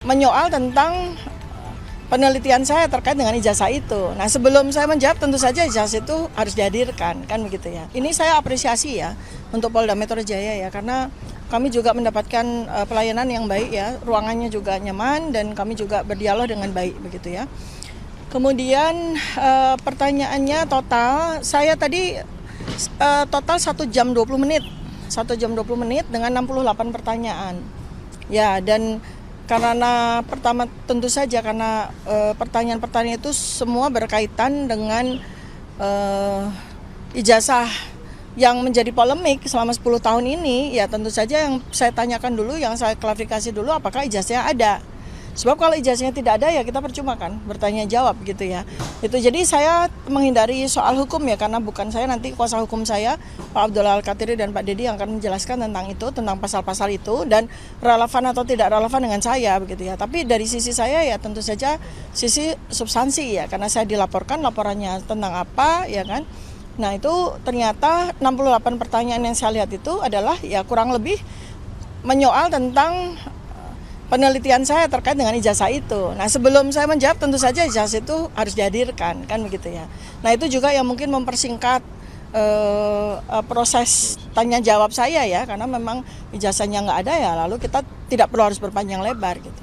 Menyoal tentang penelitian saya terkait dengan ijazah itu. Nah, sebelum saya menjawab, tentu saja ijazah itu harus dihadirkan, kan begitu ya. Ini saya apresiasi ya untuk Polda Metro Jaya ya, karena kami juga mendapatkan pelayanan yang baik ya, ruangannya juga nyaman dan kami juga berdialog dengan baik begitu ya. Kemudian pertanyaannya total, saya tadi total 1 jam 20 menit. 1 jam 20 menit dengan 68 pertanyaan. Ya, dan karena pertama tentu saja karena pertanyaan-pertanyaan itu semua berkaitan dengan ijazah yang menjadi polemik selama 10 tahun ini, ya tentu saja yang saya tanyakan dulu, yang saya klarifikasi dulu apakah ijazahnya ada. Sebab kalau ijazahnya tidak ada ya kita percuma kan bertanya jawab gitu ya. Itu jadi saya menghindari soal hukum ya, karena bukan saya, nanti kuasa hukum saya Pak Abdullah Al-Katiri dan Pak Dedi yang akan menjelaskan tentang itu, tentang pasal-pasal itu dan relevan atau tidak relevan dengan saya begitu ya. Tapi dari sisi saya ya tentu saja sisi substansi ya, karena saya dilaporkan laporannya tentang apa ya kan. Nah, itu ternyata 68 pertanyaan yang saya lihat itu adalah ya kurang lebih menyoal tentang penelitian saya terkait dengan ijazah itu. Nah, sebelum saya menjawab, tentu saja ijazah itu harus dihadirkan, kan begitu ya. Nah, itu juga yang mungkin mempersingkat proses tanya jawab saya ya, karena memang ijazahnya nggak ada ya, lalu kita tidak perlu harus berpanjang lebar gitu.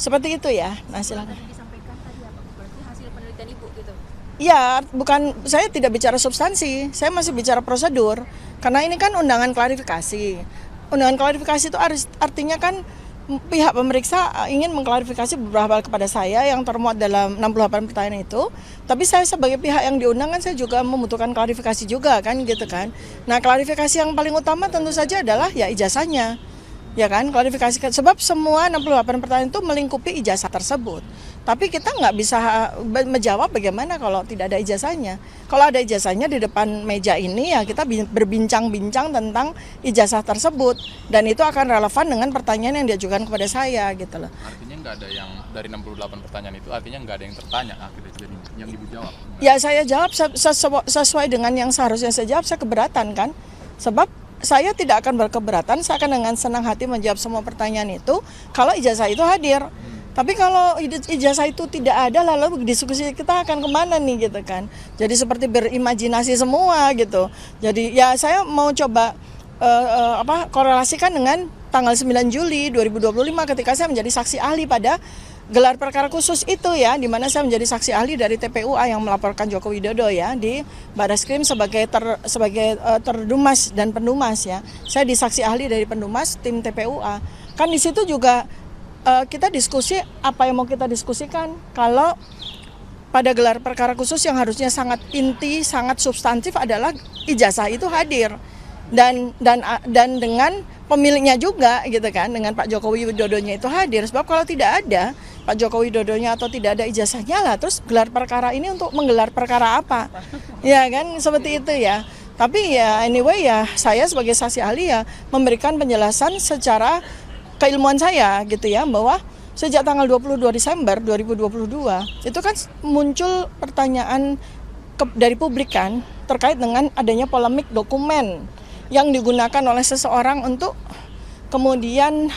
Seperti itu ya. Nah, silakan. Disampaikan tadi apa? Berarti hasil penelitian Ibu gitu. Ya, bukan, saya tidak bicara substansi, saya masih bicara prosedur. Karena ini kan undangan klarifikasi. Undangan klarifikasi itu artinya kan pihak pemeriksa ingin mengklarifikasi beberapa hal kepada saya yang termuat dalam 68 pertanyaan itu. Tapi saya sebagai pihak yang diundang kan saya juga membutuhkan klarifikasi juga kan gitu kan. Nah, klarifikasi yang paling utama tentu saja adalah ya ijazahnya. Ya kan, klarifikasi sebab semua 68 pertanyaan itu melingkupi ijazah tersebut. Tapi kita nggak bisa menjawab bagaimana kalau tidak ada ijazahnya. Kalau ada ijazahnya di depan meja ini ya kita berbincang-bincang tentang ijazah tersebut. Dan itu akan relevan dengan pertanyaan yang diajukan kepada saya gitu loh. Artinya nggak ada yang dari 68 pertanyaan itu, artinya nggak ada yang tertanya akhirnya jadi yang Ibu jawab. Ya saya jawab sesuai dengan yang seharusnya saya jawab, saya keberatan kan. Sebab saya tidak akan berkeberatan, saya akan dengan senang hati menjawab semua pertanyaan itu kalau ijazah itu hadir. Tapi kalau ijazah itu tidak ada, lalu diskusi kita akan kemana nih gitu kan. Jadi seperti berimajinasi semua gitu. Jadi ya saya mau coba korelasikan dengan tanggal 9 Juli 2025 ketika saya menjadi saksi ahli pada gelar perkara khusus itu ya, di mana saya menjadi saksi ahli dari TPUA yang melaporkan Joko Widodo ya di Barreskrim sebagai terdumas dan pendumas ya. Saya disaksi ahli dari pendumas tim TPUA. Kan di situ juga kita diskusi apa yang mau kita diskusikan. Kalau pada gelar perkara khusus yang harusnya sangat inti, sangat substantif adalah ijazah itu hadir dan dengan pemiliknya juga gitu kan, dengan Pak Joko Widodonya itu hadir. Sebab kalau tidak ada Pak Joko Widodonya atau tidak ada ijazahnya lah, terus gelar perkara ini untuk menggelar perkara apa? Ya kan seperti itu ya. Tapi ya anyway ya saya sebagai saksi ahli ya memberikan penjelasan secara keilmuan saya gitu ya, bahwa sejak tanggal 22 Desember 2022 itu kan muncul pertanyaan dari publik kan terkait dengan adanya polemik dokumen yang digunakan oleh seseorang untuk kemudian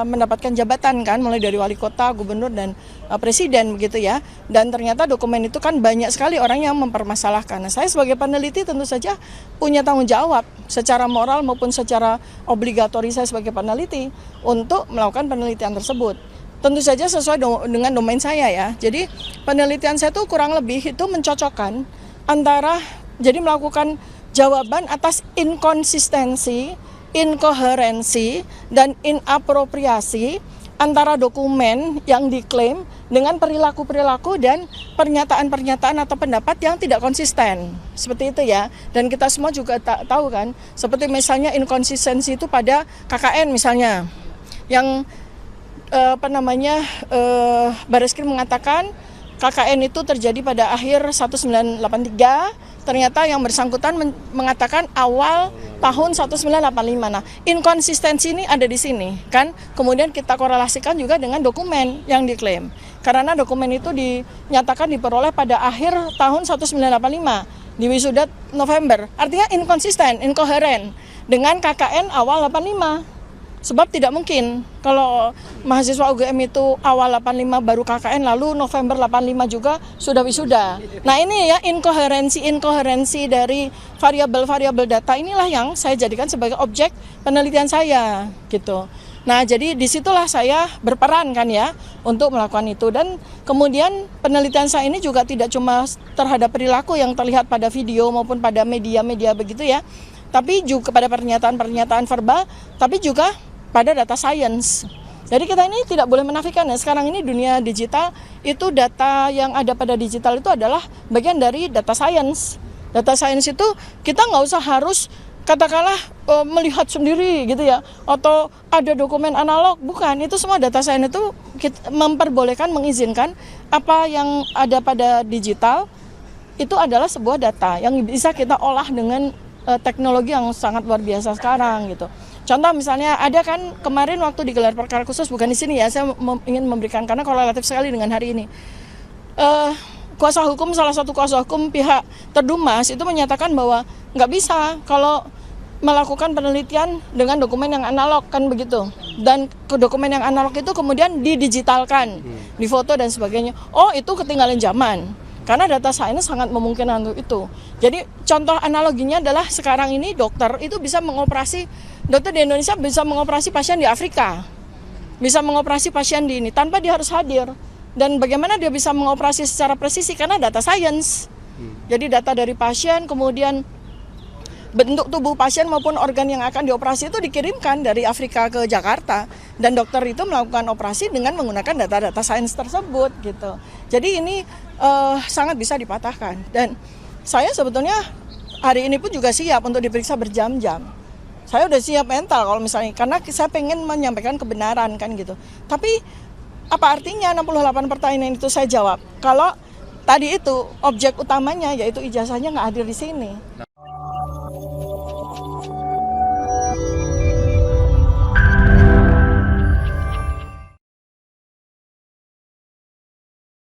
mendapatkan jabatan kan, mulai dari wali kota, gubernur dan presiden begitu ya. Dan ternyata dokumen itu kan banyak sekali orang yang mempermasalahkan. Nah, saya sebagai peneliti tentu saja punya tanggung jawab secara moral maupun secara obligatori saya sebagai peneliti untuk melakukan penelitian tersebut. Tentu saja sesuai dengan domain saya ya. Jadi penelitian saya itu kurang lebih itu mencocokkan antara, jadi melakukan jawaban atas inkonsistensi, inkoherensi, dan inapropriasi antara dokumen yang diklaim dengan perilaku-perilaku dan pernyataan-pernyataan atau pendapat yang tidak konsisten. Seperti itu ya. Dan kita semua juga tahu kan, seperti misalnya inkonsistensi itu pada KKN misalnya, yang Barreskrim mengatakan KKN itu terjadi pada akhir 1983, ternyata yang bersangkutan mengatakan awal tahun 1985. Nah, inkonsistensi ini ada di sini kan. Kemudian kita korelasikan juga dengan dokumen yang diklaim. Karena dokumen itu dinyatakan diperoleh pada akhir tahun 1985 di wisuda November. Artinya inkonsisten, inkoheren dengan KKN awal 85. Sebab tidak mungkin kalau mahasiswa UGM itu awal 85 baru KKN, lalu November 85 juga sudah wisuda. Nah ini ya inkoherensi dari variabel-variabel data inilah yang saya jadikan sebagai objek penelitian saya gitu. Nah jadi disitulah saya berperan kan ya untuk melakukan itu, dan kemudian penelitian saya ini juga tidak cuma terhadap perilaku yang terlihat pada video maupun pada media-media begitu ya, tapi juga pada pernyataan-pernyataan verbal, tapi juga pada data science. Jadi kita ini tidak boleh menafikan ya, sekarang ini dunia digital itu data yang ada pada digital itu adalah bagian dari data science. Data science itu kita nggak usah harus katakanlah melihat sendiri gitu ya, atau ada dokumen analog, bukan. Itu semua data science itu memperbolehkan, mengizinkan apa yang ada pada digital itu adalah sebuah data yang bisa kita olah dengan teknologi yang sangat luar biasa sekarang gitu. Contoh misalnya ada kan kemarin waktu digelar perkara khusus, bukan di sini ya, saya ingin memberikan karena korelatif sekali dengan hari ini. Salah satu kuasa hukum pihak terdumas itu menyatakan bahwa nggak bisa kalau melakukan penelitian dengan dokumen yang analog kan begitu. Dan ke dokumen yang analog itu kemudian didigitalkan, difoto dan sebagainya. Oh itu ketinggalan zaman. Karena data science sangat memungkinkan untuk itu. Jadi contoh analoginya adalah sekarang ini dokter itu bisa mengoperasi, dokter di Indonesia bisa mengoperasi pasien di Afrika, bisa mengoperasi pasien di ini tanpa dia harus hadir. Dan bagaimana dia bisa mengoperasi secara presisi karena data science. Jadi data dari pasien, kemudian bentuk tubuh pasien maupun organ yang akan dioperasi itu dikirimkan dari Afrika ke Jakarta, dan dokter itu melakukan operasi dengan menggunakan data-data sains tersebut gitu. Jadi ini sangat bisa dipatahkan, dan saya sebetulnya hari ini pun juga siap untuk diperiksa berjam-jam. Saya udah siap mental kalau misalnya, karena saya pengen menyampaikan kebenaran kan gitu. Tapi apa artinya 68 pertanyaan itu saya jawab kalau tadi itu objek utamanya yaitu ijazahnya nggak hadir di sini.